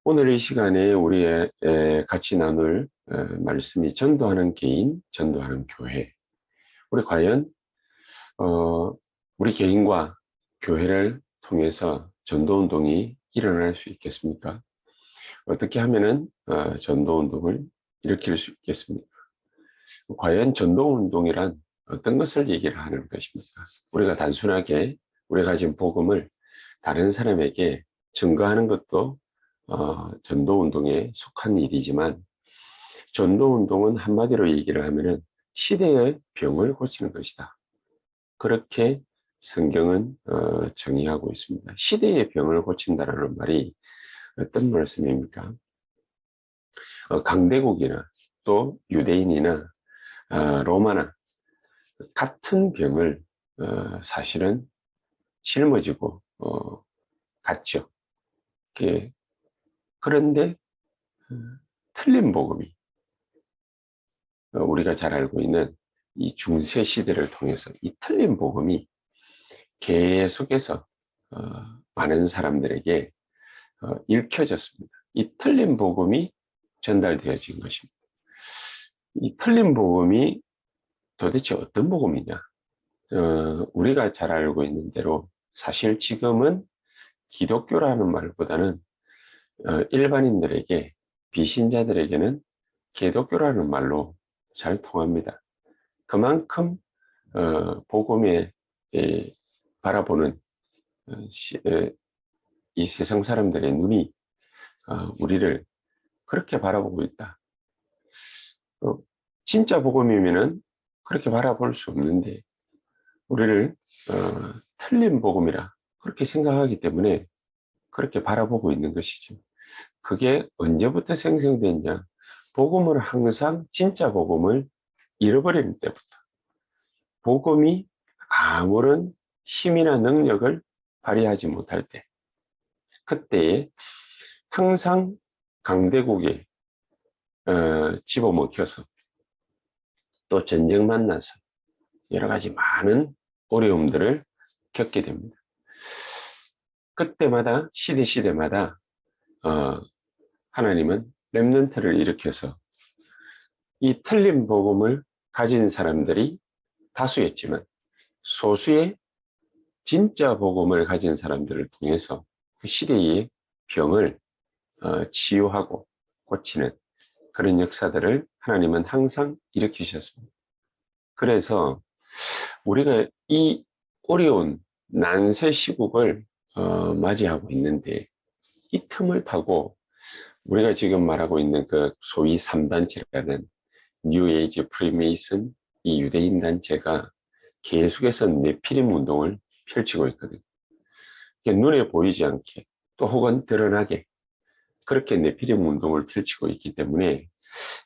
오늘 이 시간에 우리의 같이 나눌 말씀이 전도하는 개인, 전도하는 교회. 우리 과연 어, 우리 개인과 교회를 통해서 전도운동이 일어날 수 있겠습니까? 어떻게 하면은 전도운동을 일으킬 수 있겠습니까? 과연 전도운동이란 어떤 것을 얘기를 하는 것입니까? 우리가 단순하게 우리가 가진 복음을 다른 사람에게 증거하는 것도 전도운동에 속한 일이지만, 전도운동은 한마디로 얘기를 하면은 시대의 병을 고치는 것이다. 그렇게 성경은 정의하고 있습니다. 시대의 병을 고친다라는 말이 어떤 말씀입니까? 강대국이나 또 유대인이나 로마나 같은 병을 사실은 짊어지고 갔죠. 그런데 어, 틀린 복음이, 우리가 잘 알고 있는 이 중세 시대를 통해서 이 틀린 복음이 계속해서 어, 많은 사람들에게 읽혀졌습니다. 이 틀린 복음이 전달되어진 것입니다. 이 틀린 복음이 도대체 어떤 복음이냐? 우리가 잘 알고 있는 대로 사실 지금은 기독교라는 말보다는 일반인들에게, 비신자들에게는 기독교라는 말로 잘 통합니다. 그만큼 복음에 바라보는 이 세상 사람들의 눈이 우리를 그렇게 바라보고 있다. 어, 진짜 복음이면은 그렇게 바라볼 수 없는데 우리를 틀린 복음이라 그렇게 생각하기 때문에 그렇게 바라보고 있는 것이죠. 그게 언제부터 생성됐냐? 복음을 항상, 진짜 복음을 잃어버리는 때부터, 복음이 아무런 힘이나 능력을 발휘하지 못할 때, 그때에 항상 강대국에 집어먹혀서 또 전쟁 만나서 여러 가지 많은 어려움들을 겪게 됩니다. 그때마다, 시대마다 하나님은 렘넌트를 일으켜서 이 틀린 복음을 가진 사람들이 다수였지만 소수의 진짜 복음을 가진 사람들을 통해서 그 시대의 병을 치유하고 고치는 그런 역사들을 하나님은 항상 일으키셨습니다. 그래서 우리가 이 어려운 난세 시국을 맞이하고 있는데, 이 틈을 타고 우리가 지금 말하고 있는 그 소위 3단체라는 뉴 에이지 프리메이슨, 이 유대인 단체가 계속해서 네피림 운동을 펼치고 있거든요. 눈에 보이지 않게 또 혹은 드러나게 그렇게 네피림 운동을 펼치고 있기 때문에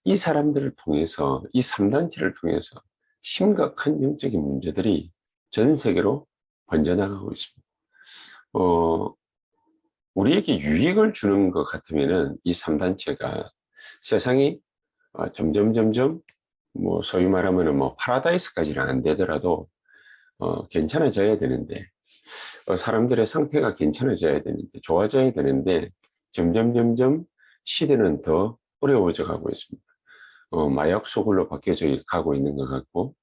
이 사람들을 통해서, 이 3단체를 통해서 심각한 영적인 문제들이 전 세계로 번져나가고 있습니다. 우리에게 유익을 주는 것 같으면은 이 3단체가 세상이 점점 뭐 소위 말하면은 뭐 파라다이스까지는 안 되더라도 괜찮아져야 되는데, 사람들의 상태가 괜찮아져야 되는데, 좋아져야 되는데 점점 시대는 더 어려워져 가고 있습니다. 마약 소굴로 바뀌어져 가고 있는 것 같고,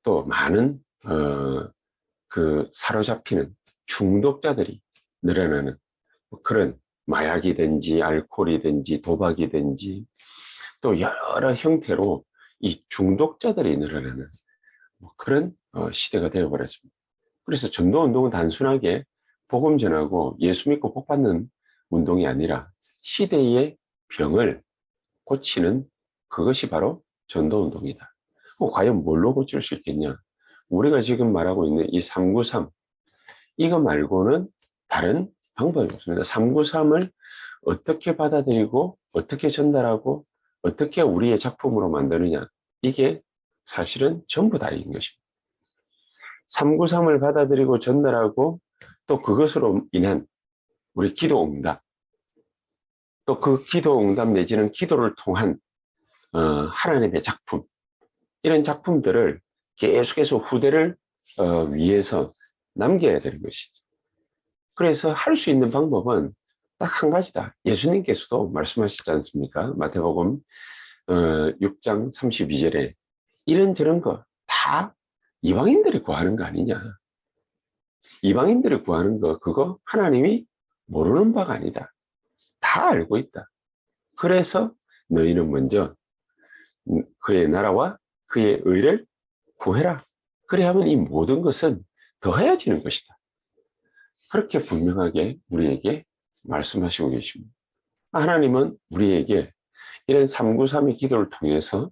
또 많은 그 사로잡히는 중독자들이 늘어나는 그런, 마약이든지 알코올이든지 도박이든지 또 여러 형태로 이 중독자들이 늘어나는 그런 시대가 되어버렸습니다. 그래서 전도운동은 단순하게 복음 전하고 예수 믿고 복 받는 운동이 아니라 시대의 병을 고치는, 그것이 바로 전도운동이다. 과연 뭘로 고칠 수 있겠냐? 우리가 지금 말하고 있는 이 393, 이거 말고는 다른 방법이 없습니다. 393을 어떻게 받아들이고 어떻게 전달하고 어떻게 우리의 작품으로 만드느냐, 이게 사실은 전부 다인 것입니다. 393을 받아들이고 전달하고 또 그것으로 인한 우리 기도 응답, 또 그 기도 응답 내지는 기도를 통한 하나님의 작품, 이런 작품들을 계속해서 후대를 위해서 남겨야 되는 것이죠. 그래서 할 수 있는 방법은 딱 한 가지다. 예수님께서도 말씀하시지 않습니까? 마태복음 6장 32절에 이런저런 거 다 이방인들이 구하는 거 아니냐. 이방인들이 구하는 거 그거 하나님이 모르는 바가 아니다. 다 알고 있다. 그래서 너희는 먼저 그의 나라와 그의 의를 구해라. 그래 하면 이 모든 것은 더해지는 것이다. 그렇게 분명하게 우리에게 말씀하시고 계십니다. 하나님은 우리에게 이런 393의 기도를 통해서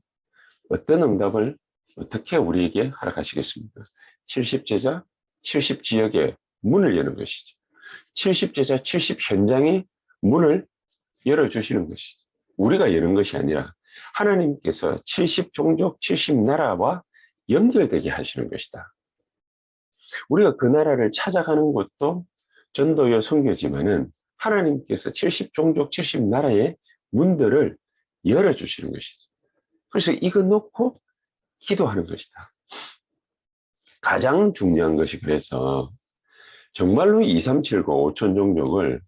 어떤 응답을 어떻게 우리에게 허락하시겠습니까? 70제자, 70지역의 문을 여는 것이죠. 70제자, 70현장의 문을 열어주시는 것이죠. 우리가 여는 것이 아니라 하나님께서 70종족, 70나라와 연결되게 하시는 것이다. 우리가 그 나라를 찾아가는 것도 전도여 선교지만은 하나님께서 70종족, 70나라의 문들을 열어주시는 것이죠. 그래서 이거 놓고 기도하는 것이다. 가장 중요한 것이 그래서 정말로 2379 5천 종족을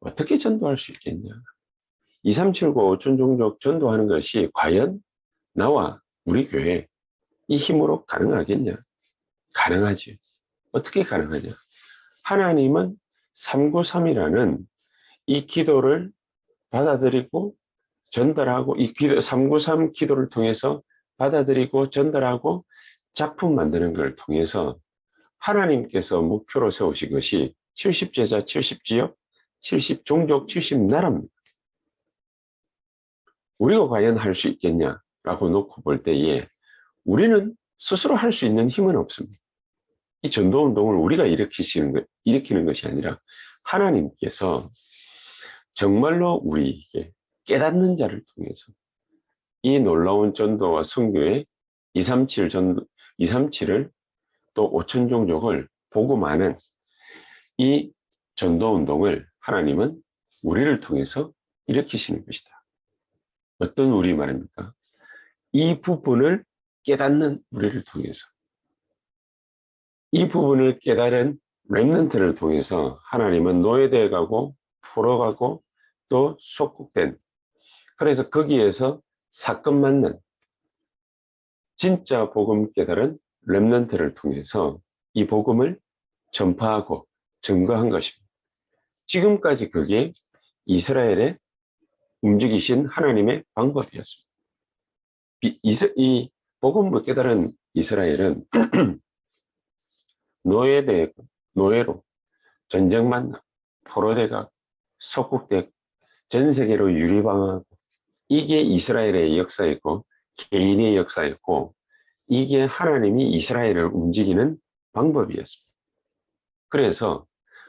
어떻게 전도할 수 있겠냐. 2379 5천 종족 전도하는 것이 과연 나와 우리 교회 이 힘으로 가능하겠냐? 가능하지. 어떻게 가능하냐? 하나님은 393이라는 이 기도를 받아들이고 전달하고 이 기도 393 기도를 통해서 받아들이고 전달하고 작품 만드는 걸 통해서 하나님께서 목표로 세우신 것이 70제자, 70지역, 70종족, 70나라입니다. 우리가 과연 할 수 있겠냐라고 놓고 볼 때에 우리는 스스로 할 수 있는 힘은 없습니다. 이 전도운동을 우리가 일으키는 것이 아니라 하나님께서 정말로 우리에게 깨닫는 자를 통해서 이 놀라운 전도와 선교의 237을 또 5천 종족을 복음하는 이 전도운동을 하나님은 우리를 통해서 일으키시는 것이다. 어떤 우리 말입니까? 이 부분을 깨닫는 우리를 통해서 이 부분을 깨달은 렘넌트를 통해서 하나님은 노예되어 가고 풀어가고 또 속국된 그래서 거기에서 사건 맞는 진짜 복음 깨달은 렘넌트를 통해서 이 복음을 전파하고 증거한 것입니다. 지금까지 그게 이스라엘의 움직이신 하나님의 방법이었습니다. 이 복음을 깨달은 이스라엘은 노예로 전쟁 만나 포로되가 속국되고 전 세계로 유리방황하고 이게 이스라엘의 역사였고 개인의 역사였고 이게 하나님이 이스라엘을 움직이는 방법이었습니다. 그래서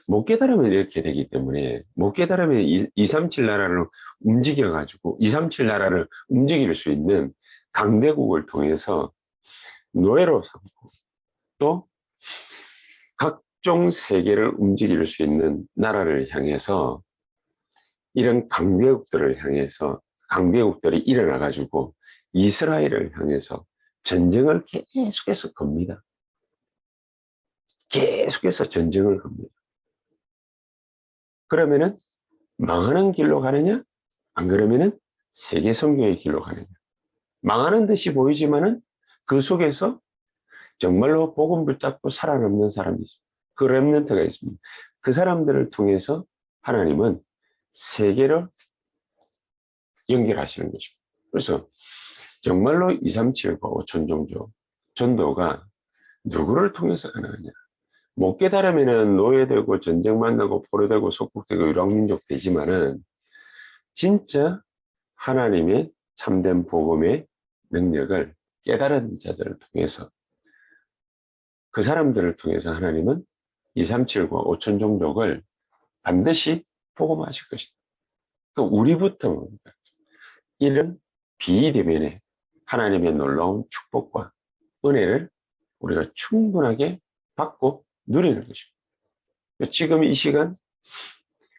못 깨달으면 이렇게 되기 때문에 못 깨달으면 237 나라를 움직여가지고 237 나라를 움직일 수 있는 강대국을 통해서 노예로 삼고 또 각종 세계를 움직일 수 있는 나라를 향해서 이런 강대국들을 향해서 강대국들이 일어나가지고 이스라엘을 향해서 전쟁을 계속해서 겁니다. 계속해서 전쟁을 겁니다. 그러면은 망하는 길로 가느냐? 안 그러면은 세계 선교의 길로 가느냐? 망하는 듯이 보이지만은 그 속에서 정말로 복음 붙잡고 살아남는 사람이 있습니다. 그 렘넌트가 있습니다. 그 사람들을 통해서 하나님은 세계를 연결하시는 것입니다. 그래서 정말로 237과 5천 종족 전도가 누구를 통해서 가능하냐? 못 깨달으면 노예되고 전쟁 만나고 포로되고 속국되고 유랑민족 되지만은 진짜 하나님의 참된 복음의 능력을 깨달은 자들을 통해서 그 사람들을 통해서 하나님은 237과 5천 종족을 반드시 복음하실 것이다. 그 우리부터 뭡니까? 이런 비대면의 하나님의 놀라운 축복과 은혜를 우리가 충분하게 받고 누리는 것입니다. 지금 이 시간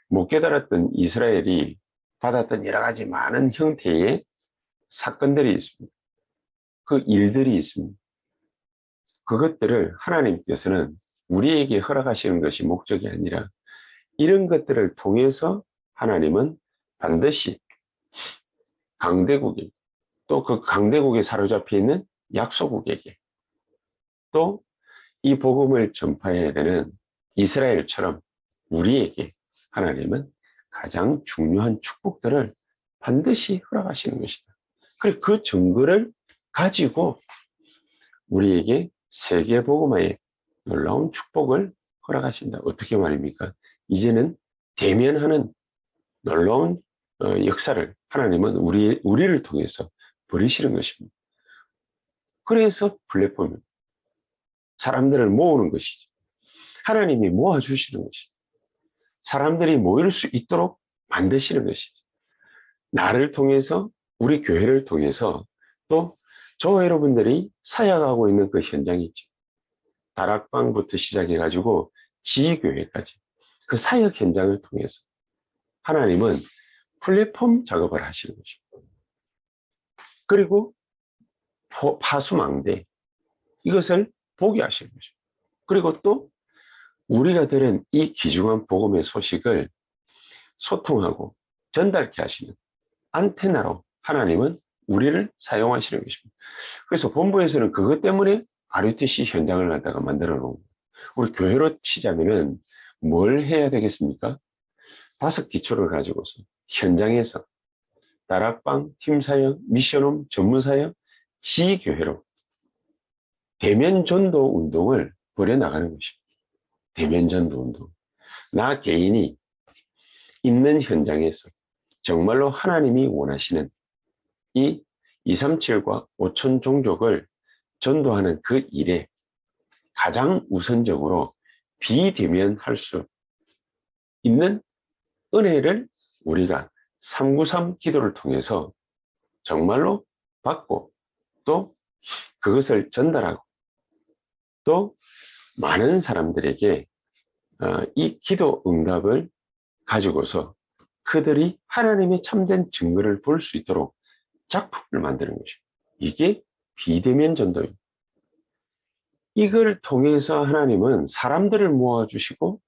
못 깨달았던 이스라엘이 받았던 여러 가지 많은 형태의 사건들이 있습니다. 그 일들이 있습니다. 그것들을 하나님께서는 우리에게 허락하시는 것이 목적이 아니라 이런 것들을 통해서 하나님은 반드시 강대국에, 또 그 강대국에 사로잡혀 있는 약소국에게, 또 이 복음을 전파해야 되는 이스라엘처럼 우리에게 하나님은 가장 중요한 축복들을 반드시 허락하시는 것이다. 그리고 그 증거를 가지고 우리에게 세계복음화의 놀라운 축복을 허락하신다. 어떻게 말입니까? 이제는 대면하는 놀라운 역사를 하나님은 우리를 통해서 벌이시는 것입니다. 그래서 플랫폼은 사람들을 모으는 것이죠. 하나님이 모아주시는 것이죠. 사람들이 모일 수 있도록 만드시는 것이죠. 나를 통해서, 우리 교회를 통해서, 또 저 여러분들이 사역하고 있는 그 현장이 있죠. 다락방부터 시작해가지고 지교회까지 그 사역 현장을 통해서 하나님은 플랫폼 작업을 하시는 것입니다. 그리고 파수망대, 이것을 보게 하시는 것입니다. 그리고 또 우리가 들은 이 귀중한 복음의 소식을 소통하고 전달케 하시는 안테나로 하나님은 우리를 사용하시는 것입니다. 그래서 본부에서는 그것 때문에 RUTC 현장을 갖다가 만들어 놓은 거예요. 우리 교회로 치자면은 뭘 해야 되겠습니까? 5기초를 가지고서 현장에서 다락방, 팀사역, 미션홈, 전문사역, 지교회로 대면 전도 운동을 벌여나가는 것입니다. 대면 전도 운동. 나 개인이 있는 현장에서 정말로 하나님이 원하시는 이 237과 5천 종족을 전도하는 그 일에 가장 우선적으로 비대면할 수 있는 은혜를 우리가 393 기도를 통해서 정말로 받고, 또 그것을 전달하고, 또 많은 사람들에게 이 기도 응답을 가지고서 그들이 하나님의 참된 증거를 볼 수 있도록 작품을 만드는 것입니다. 이게 비대면 전도입니다. 이걸 통해서 하나님은 사람들을 모아주시고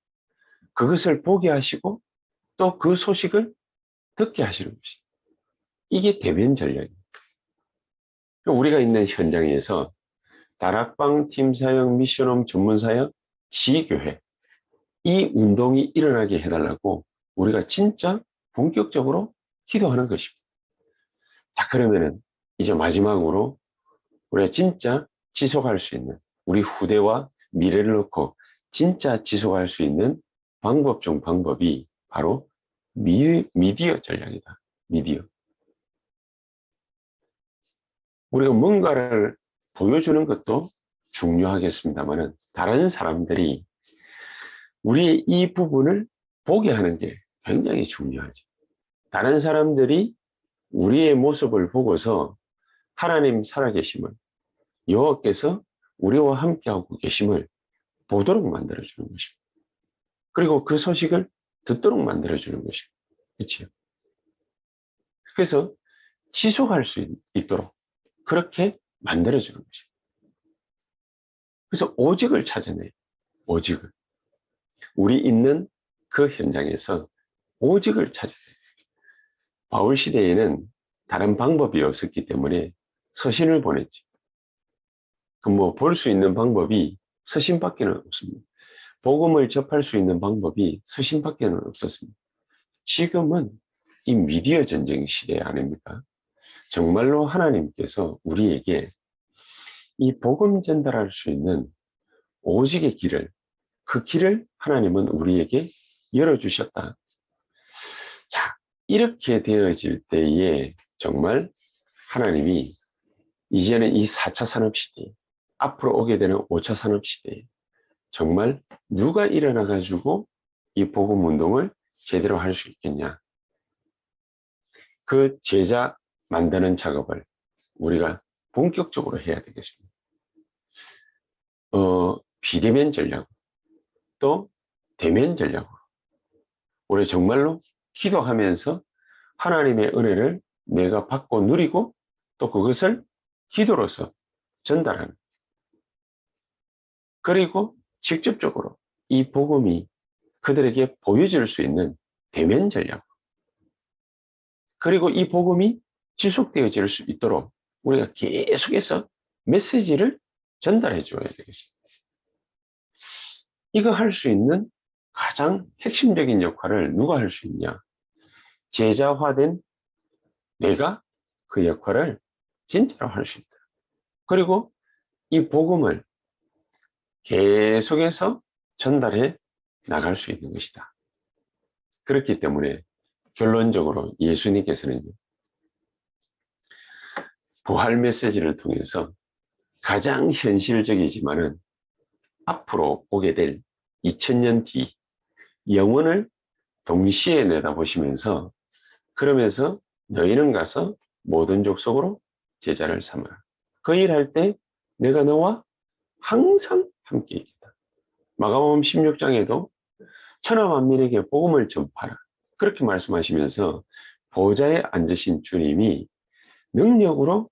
그것을 보게 하시고 또 그 소식을 듣게 하시는 것입니다. 이게 대면 전략입니다. 우리가 있는 현장에서 다락방, 팀사역, 미션홈, 전문사역, 지교회, 이 운동이 일어나게 해달라고 우리가 진짜 본격적으로 기도하는 것입니다. 자, 그러면은 이제 마지막으로 우리가 진짜 지속할 수 있는, 우리 후대와 미래를 놓고 진짜 지속할 수 있는 방법 중 방법이 바로 미디어 전략이다. 미디어. 우리가 뭔가를 보여주는 것도 중요하겠습니다만은 다른 사람들이 우리의 이 부분을 보게 하는 게 굉장히 중요하죠. 다른 사람들이 우리의 모습을 보고서 하나님 살아계심을, 여호와께서 우리와 함께하고 계심을 보도록 만들어주는 것입니다. 그리고 그 소식을 듣도록 만들어주는 것입니다. 그렇죠? 그래서 지속할 수 있도록 그렇게 만들어주는 것입니다. 그래서 오직을 찾아내요. 오직을. 우리 있는 그 현장에서 오직을 찾아내요. 바울 시대에는 다른 방법이 없었기 때문에 서신을 보냈지. 볼 수 있는 방법이 서신밖에는 없습니다. 복음을 접할 수 있는 방법이 서신밖에는 없었습니다. 지금은 이 미디어 전쟁 시대 아닙니까? 정말로 하나님께서 우리에게 이 복음 전달할 수 있는 오직의 길을, 그 길을 하나님은 우리에게 열어주셨다. 자, 이렇게 되어질 때에 정말 하나님이 이제는 이 4차 산업시대에, 앞으로 오게 되는 5차 산업시대에 정말 누가 일어나가지고 이 복음 운동을 제대로 할 수 있겠냐. 그 제자 만드는 작업을 우리가 본격적으로 해야 되겠습니다. 비대면 전략, 또 대면 전략으로 우리 정말로 기도하면서 하나님의 은혜를 내가 받고 누리고 또 그것을 기도로서 전달하는, 그리고 직접적으로 이 복음이 그들에게 보여질 수 있는 대면 전략, 그리고 이 복음이 지속되어질 수 있도록 우리가 계속해서 메시지를 전달해 줘야 되겠습니다. 이거 할 수 있는 가장 핵심적인 역할을 누가 할 수 있냐? 제자화된 내가 그 역할을 진짜로 할 수 있다. 그리고 이 복음을 계속해서 전달해 나갈 수 있는 것이다. 그렇기 때문에 결론적으로 예수님께서는 부활 메시지를 통해서 가장 현실적이지만은 앞으로 오게 될 2000년 뒤 영혼을 동시에 내다보시면서 그러면서 너희는 가서 모든 족속으로 제자를 삼아라. 그 일할 때 내가 너와 항상 함께 있다. 마가복음 16장에도 천하 만민에게 복음을 전파하라. 그렇게 말씀하시면서 보좌에 앉으신 주님이 능력으로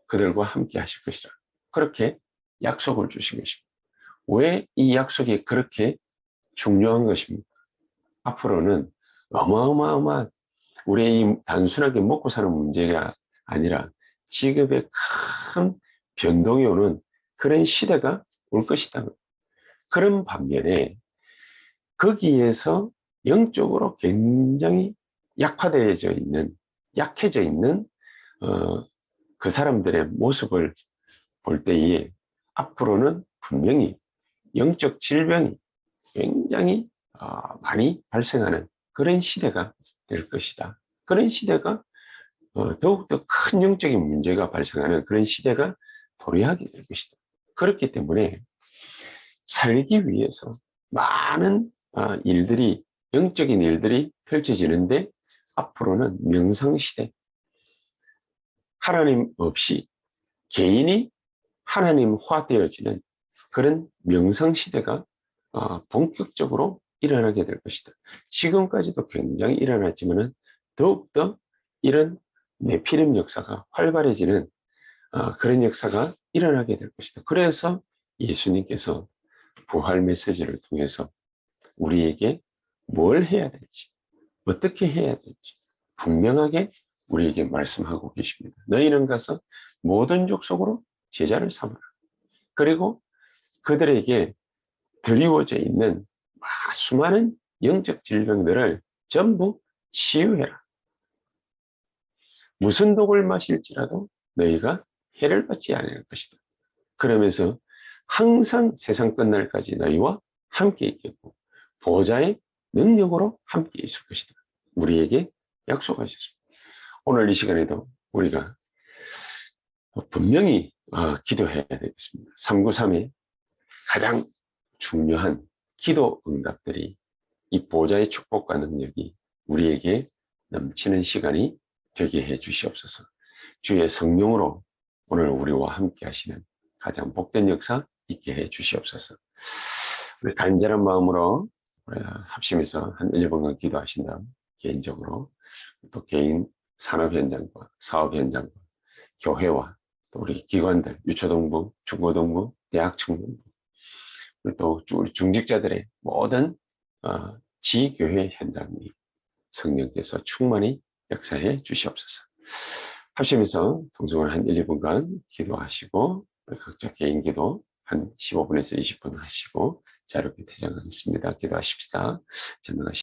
그들과 함께 하실 것이라. 그렇게 약속을 주신 것입니다. 왜 이 약속이 그렇게 중요한 것입니까? 앞으로는 어마어마한 우리의 이 단순하게 먹고 사는 문제가 아니라 지급에 큰 변동이 오는 그런 시대가 올 것이다. 그런 반면에 거기에서 영적으로 굉장히 약화되어져 있는, 약해져 있는 그 사람들의 모습을 볼 때에 앞으로는 분명히 영적 질병이 굉장히 많이 발생하는 그런 시대가 될 것이다. 그런 시대가 더욱더 큰 영적인 문제가 발생하는 그런 시대가 도래하게 될 것이다. 그렇기 때문에 살기 위해서 많은 일들이, 영적인 일들이 펼쳐지는데 앞으로는 명상시대, 하나님 없이 개인이 하나님화되어지는 그런 명상시대가 본격적으로 일어나게 될 것이다. 지금까지도 굉장히 일어났지만 더욱더 이런 네피림 역사가 활발해지는 그런 역사가 일어나게 될 것이다. 그래서 예수님께서 부활 메시지를 통해서 우리에게 뭘 해야 될지, 어떻게 해야 될지 분명하게 우리에게 말씀하고 계십니다. 너희는 가서 모든 족속으로 제자를 삼아라. 그리고 그들에게 드리워져 있는 수많은 영적 질병들을 전부 치유해라. 무슨 독을 마실지라도 너희가 해를 받지 않을 것이다. 그러면서 항상 세상 끝날까지 너희와 함께 있겠고 보좌의 능력으로 함께 있을 것이다. 우리에게 약속하셨습니다. 오늘 이 시간에도 우리가 분명히 기도해야 되겠습니다. 393의 가장 중요한 기도 응답들이 이 보좌의 축복과 능력이 우리에게 넘치는 시간이 되게 해 주시옵소서. 주의 성령으로 오늘 우리와 함께 하시는 가장 복된 역사 있게 해 주시옵소서. 우리 간절한 마음으로 합심해서 한 1, 2분간 기도하신 다음 개인적으로 또 개인 산업 현장과 사업 현장과 교회와 또 우리 기관들, 유초동부, 중고동부, 대학 청년부, 또 우리 중직자들의 모든 지교회 현장이 성령께서 충만히 역사해 주시옵소서. 합심해서 동성을 한 1, 2분간 기도하시고 각자 개인 기도 한 15분에서 20분 하시고 자유롭게 퇴장하겠습니다. 기도하십시다. 전능하신